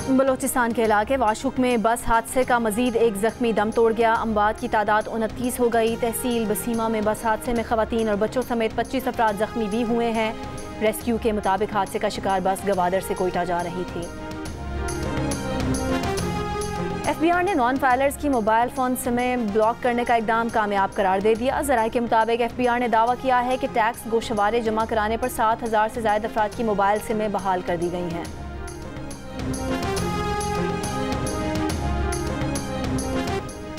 बलोचिस्तान के इलाके वाशुक में बस हादसे का मजीद एक जख्मी दम तोड़ गया। अमवात की तादाद 29 हो गई। तहसील बसीमा में बस हादसे में खवातीन और बच्चों समेत 25 अफराद जख्मी भी हुए हैं। रेस्क्यू के मुताबिक हादसे का शिकार बस गवादर से कोयटा जा रही थी। FBI ने नॉन फाइलर्स की मोबाइल फ़ोन सिमें ब्लॉक करने का इकदाम कामयाब करार दे दिया। ज़राए के मुताबिक FBI ने दावा किया है कि टैक्स गोशवारे जमा कराने पर 7,000 से ज़ायद अफराद की मोबाइल सिमें बहाल कर दी गई हैं।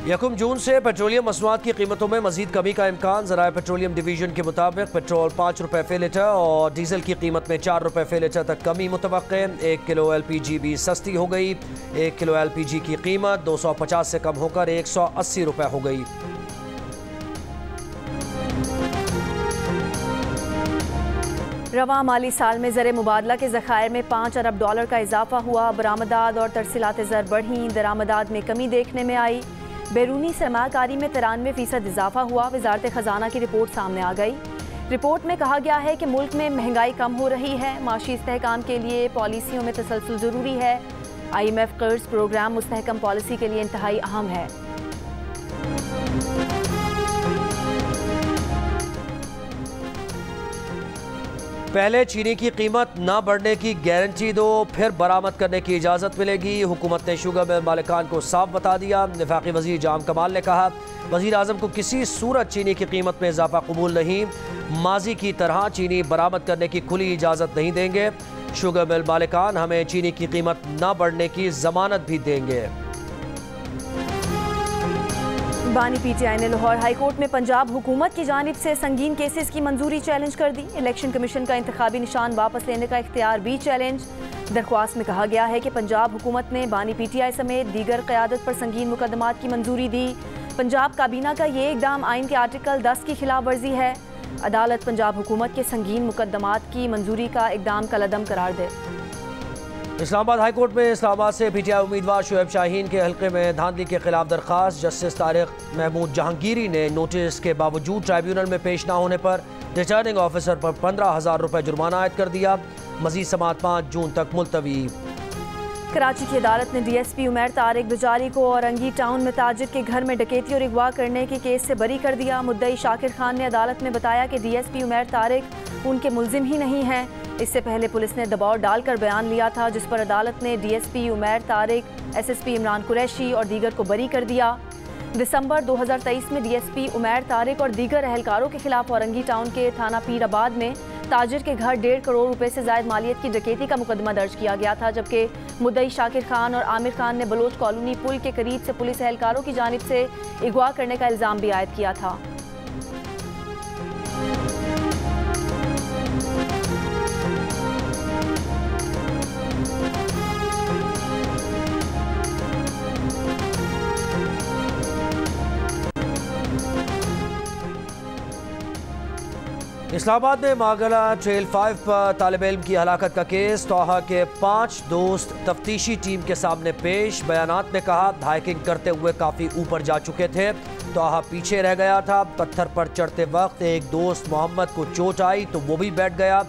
यकम जून से पेट्रोलियम मसनूआत की कीमतों में मजीद कमी का इम्कान। ज़राए पेट्रोलियम डिवीजन के मुताबिक पेट्रोल 5 रुपये फ़ी लीटर और डीजल की कीमत में 4 रुपये फ़ी लीटर तक कमी मुतवक्के। 1 किलो LPG भी सस्ती हो गई। 1 किलो LPG की कीमत 250 से कम होकर 180 रुपये हो गई। रवां माली साल में ज़र मुबादला के ज़खायर में $5 अरब का इजाफा हुआ। बरामदात और तरसीलात ज़र बढ़ी। दरामदात में कमी देखने में आई। बैरूनी सरमाकारी में 93% इजाफा हुआ। वजारत ख़जाना की रिपोर्ट सामने आ गई। रिपोर्ट में कहा गया है कि मुल्क में महंगाई कम हो रही है। माशी इस्तेहकाम के लिए पॉलिसियों में तसलसल ज़रूरी है। IMF कर्ज प्रोग्राम मुस्तहकम पॉलिसी के लिए इंतहाई अहम है। पहले चीनी की कीमत न बढ़ने की गारंटी दो, फिर बरामद करने की इजाज़त मिलेगी। हुकूमत ने शुगर मिल मालिकान को साफ बता दिया। वफाकी वज़ीर जाम कमाल ने कहा, वज़ीर आज़म को किसी सूरत चीनी की कीमत में इजाफा कबूल नहीं। माजी की तरह चीनी बरामद करने की खुली इजाज़त नहीं देंगे। शुगर मिल मालिकान हमें चीनी की कीमत न बढ़ने की जमानत भी देंगे। बानी PTI ने लाहौर हाई कोर्ट में पंजाब हुकूमत की जानिब से संगीन केसेस की मंजूरी चैलेंज कर दी। इलेक्शन कमीशन का इंतखाबी निशान वापस लेने का इख्तियार भी चैलेंज। दरख्वास्त में कहा गया है कि पंजाब हुकूमत ने बानी PTI समेत दीगर क़यादत पर संगीन मुकदमात की मंजूरी दी। पंजाब काबीना का ये इक़दाम आइन के आर्टिकल 10 की खिलाफ वर्जी है। अदालत पंजाब हुकूमत के संगीन मुकदमात की मंजूरी का इक़दाम कलअदम करार दे। इस्लामाबाद हाई कोर्ट में इस्लामाबाद से PTI उम्मीदवार शुएब शाहीन के हल्के में धांधली के खिलाफ दरख्वास्त। जस्टिस तारिक महमूद जहांगीरी ने नोटिस के बावजूद ट्राइब्यूनल में पेश न होने पर रिटर्निंग ऑफिसर पर 15,000 रुपये जुर्माना आयद कर दिया। मजीद समाअत 5 जून तक मुलतवी। कराची की अदालत ने DSP उमैर तारिक बिजारी को औरंगी टाउन में ताजिर के घर में डकैती और अगवा करने के केस से बरी कर दिया। मुद्दई शाकिर खान ने अदालत में बताया कि DSP उमैर तारिक उनके मुल्जिम ही नहीं हैं। इससे पहले पुलिस ने दबाव डालकर बयान लिया था, जिस पर अदालत ने DSP उमैर तारिक, SSP इमरान कुरैशी और दीगर को बरी कर दिया। दिसंबर 2023 में DSP उमैर तारिक और दीगर अहलकारों के खिलाफ औरंगी टाउन के थाना पीराबाद में ताजिर के घर 1.5 करोड़ रुपए से ज़ायद मालियत की डकैती का मुकदमा दर्ज किया गया था, जबकि मुद्दई शाकिर खान और आमिर खान ने बलोच कॉलोनी पुल के करीब से पुलिस एहलकारों की जानिब से अगवा करने का इल्ज़ाम भी आयद किया था। इस्लामाबाद में मागला ट्रेल 5 पर तालिब इल्म की हलाकत का केस। तोहा के 5 दोस्त तफ्तीशी टीम के सामने पेश। बयानात में कहा, हाइकिंग करते हुए काफ़ी ऊपर जा चुके थे। तोहा पीछे रह गया था। पत्थर पर चढ़ते वक्त एक दोस्त मोहम्मद को चोट आई तो वो भी बैठ गया।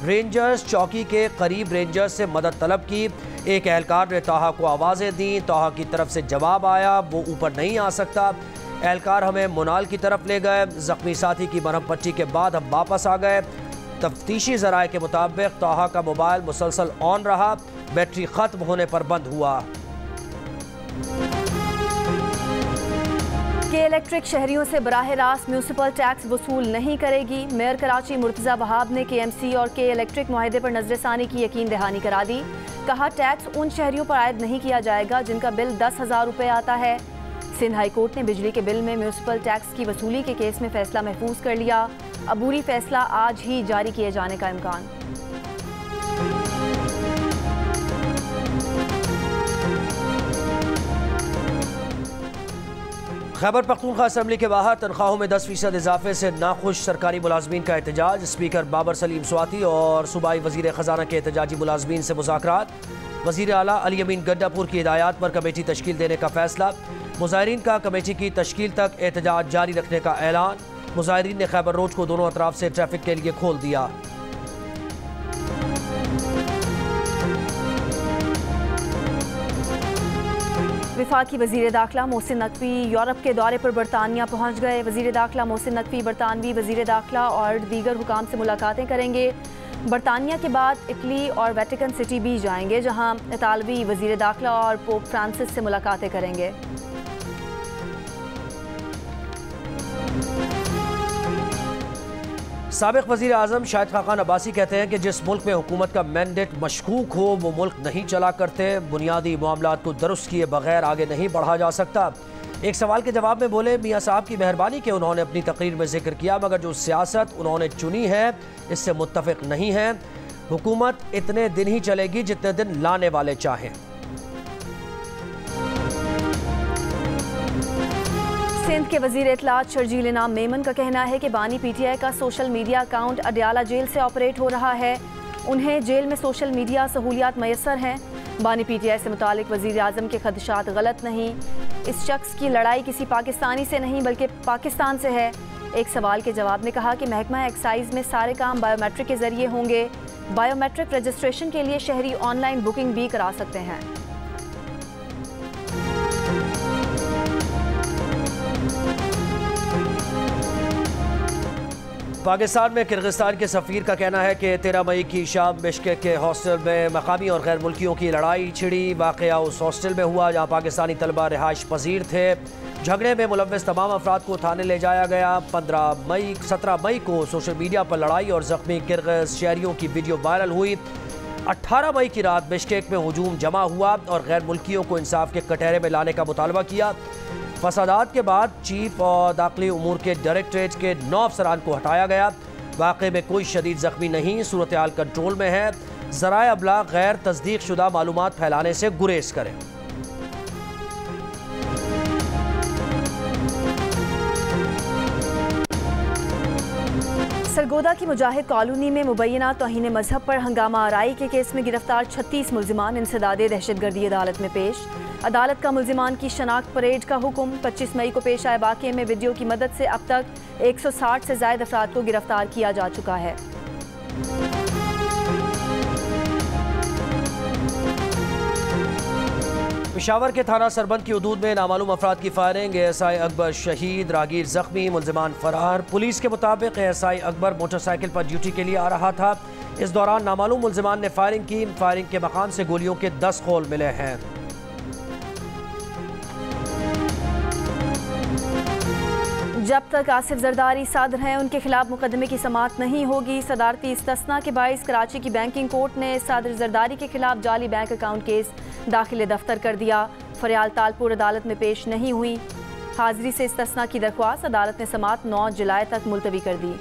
रेंजर्स चौकी के करीब रेंजर्स से मदद तलब की। एक एहलकार ने तोहा को आवाज़ें दी। तोहा की तरफ से जवाब आया, वो ऊपर नहीं आ सकता। एहलकार हमें मुनाल की तरफ ले गए। जख्मी साथी की मरहम पट्टी के बाद हम वापस आ गए। तफ्तीशी ज़राए के मुताबिक तोहा का मोबाइल मुसलसल ऑन रहा, बैटरी ख़त्म होने पर बंद हुआ। के इलेक्ट्रिक शहरियों से बराह रास्त म्यूनसिपल टैक्स वसूल नहीं करेगी। मेयर कराची मुर्तज़ा वहाब ने KMC और के इलेक्ट्रिक मुआहदे पर नजरसानी की यकीन दहानी करा दी। कहा, टैक्स उन शहरियों पर आयद नहीं किया जाएगा जिनका बिल 10,000 रुपये आता है। सिंध हाई कोर्ट ने बिजली के बिल में म्यूनसिपल टैक्स की वसूली के केस में फैसला महफूज कर लिया। अबूरी फैसला आज ही जारी किए जाने का इम्कान। खैबर पख्तूनख्वा असम्बली के बाहर तनख्वाहों में 10% इजाफे से नाखुश सरकारी मुलाजमीन का एहतजाज। स्पीकर बाबर सलीम स्वाति और सूबाई वजीर खजाना के एहतजाजी मुलाजमीन से मुज़ाकरात। वजीर आला अली अमीन गड्डापुर की हिदायत पर कमेटी तश्कील देने का फैसला। मुजाहिरीन का कमेटी की तश्कील तक एहतजाज जारी रखने का ऐलान। मुजाहिरीन ने खैबर रोड को दोनों अतराफ से ट्रैफिक के लिए खोल दिया। वफाकी वज़ीर दाखिला मोहसिन नकवी यूरोप के दौरे पर बरतानिया पहुँच गए। वज़ीर दाखिला मोहसिन नकवी बरतानवी वज़ीर दाखिला और दीगर हुकाम से मुलाकातें करेंगे। बरतानिया के बाद इटली और वेटिकन सिटी भी जाएंगे, जहाँ इतालवी वज़ीर दाखिला और पोप फ्रांसिस से मुलाकातें करेंगे। साबिक़ वज़ीर आज़म शाहिद खाकान अब्बासी कहते हैं कि जिस मुल्क में हुकूमत का मैंडेट मशकूक हो वो मुल्क नहीं चला करते। बुनियादी मामलात को दुरुस्त किए बगैर आगे नहीं बढ़ा जा सकता। एक सवाल के जवाब में बोले मियाँ साहब की मेहरबानी के उन्होंने अपनी तकरीर में जिक्र किया, मगर जो सियासत उन्होंने चुनी है इससे मुत्तफ़िक नहीं है। हुकूमत इतने दिन ही चलेगी जितने दिन लाने वाले चाहें। सिंध के वज़ीर इत्तलात शर्जील इनाम मेमन का कहना है कि बानी PTI का social media account Adiala jail से ऑपरेट हो रहा है। उन्हें जेल में सोशल मीडिया सहूलियात मैसर हैं। बानी PTI से मुतालिक वज़ीर आज़म के खदशात गलत नहीं। इस शख्स की लड़ाई किसी पाकिस्तानी से नहीं बल्कि पाकिस्तान से है। एक सवाल के जवाब में कहा कि महकमा एक्साइज में सारे काम बायोमेट्रिक के ज़रिए होंगे। बायोमेट्रिक रजिस्ट्रेशन के लिए शहरी ऑनलाइन बुकिंग भी करा सकते हैं। पाकिस्तान में किर्गिस्तान के सफ़ीर का कहना है कि 13 मई की शाम बिश्केक के हॉस्टल में मकामी और गैर मुल्कियों की लड़ाई छिड़ी। वाक़या उस हॉस्टल में हुआ जहाँ पाकिस्तानी तलबा रिहाइश पजीर थे। झगड़े में मुलव्वस तमाम अफराद को थाने ले जाया गया। 17 मई को सोशल मीडिया पर लड़ाई और ज़ख्मी किर्गिज़ शहरियों की वीडियो वायरल हुई। 18 मई की रात बिश्केक में हुजूम जमा हुआ और गैर मुल्कियों को इंसाफ के कटहरे में लाने का मुतालबा किया। फसादात के बाद चीफ और दाखिली उमूर के डायरेक्टरेट के 9 अफसरान को हटाया गया। वाक़े में कोई शदीद ज़ख्मी नहीं, सूरत हाल कंट्रोल में है। ज़राए अबलाग गैर तस्दीक शुदा मालूमात फैलाने से गुरेज करें। सरगोदा की मुजाहिद कॉलोनी में मुबैना तौहीन मजहब पर हंगामा आराई के केस में गिरफ्तार 36 मुल्जिमान इंसदादे दहशतगर्दी अदालत में पेश। अदालत का मुल्जिमान की शनाख्त परेड का हुक्म। 25 मई को पेश आए वाक़े में वीडियो की मदद से अब तक 160 से ज़ायद अफराद को गिरफ्तार किया जा चुका है। पेशावर के थाना सरबंद की हदूद में नामालूम अफराद की फायरिंग। ASI अकबर शहीद, राहगीर जख्मी, मुल्जिमान फरार। पुलिस के मुताबिक ASI अकबर मोटरसाइकिल पर ड्यूटी के लिए आ रहा था। इस दौरान नामालूम मुल्जिमान ने फायरिंग की। फायरिंग के मकाम से गोलियों के 10 खोल मिले हैं। जब तक आसिफ जरदारी सादर हैं उनके खिलाफ मुकदमे की समाअत नहीं होगी। सदारती इस्तिस्ना के बाइस कराची की बैंकिंग कोर्ट ने सादर जरदारी के खिलाफ जाली बैंक अकाउंट केस दाखिले दफ्तर कर दिया। फरियाल तालपुर अदालत में पेश नहीं हुई। हाजिरी से इस्तिस्ना की दरख्वास्त अदालत ने समाअत 9 जुलाई तक मुलतवी कर दी।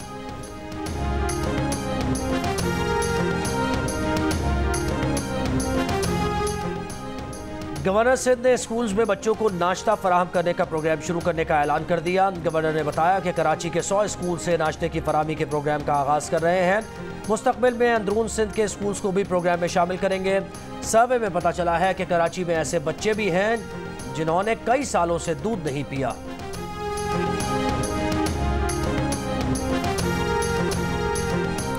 गवर्नर सिंध ने स्कूल्स में बच्चों को नाश्ता फराहम करने का प्रोग्राम शुरू करने का ऐलान कर दिया। गवर्नर ने बताया कि कराची के 100 स्कूल से नाश्ते की फराहमी के प्रोग्राम का आगाज़ कर रहे हैं। मुस्तकबिल में अंदरून सिंध के स्कूल्स को भी प्रोग्राम में शामिल करेंगे। सर्वे में पता चला है कि कराची में ऐसे बच्चे भी हैं जिन्होंने कई सालों से दूध नहीं पिया।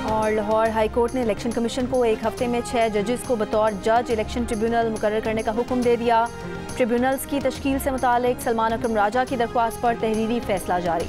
और लाहौर हाई कोर्ट ने इलेक्शन कमीशन को एक हफ्ते में 6 जजेस को बतौर जज इलेक्शन ट्रिब्यूनल मुकर्रर करने का हुक्म दे दिया। ट्रिब्यूनल्स की तश्कील से मुतालिक सलमान अकरम राजा की दरख्वास्त पर तहरीरी फैसला जारी।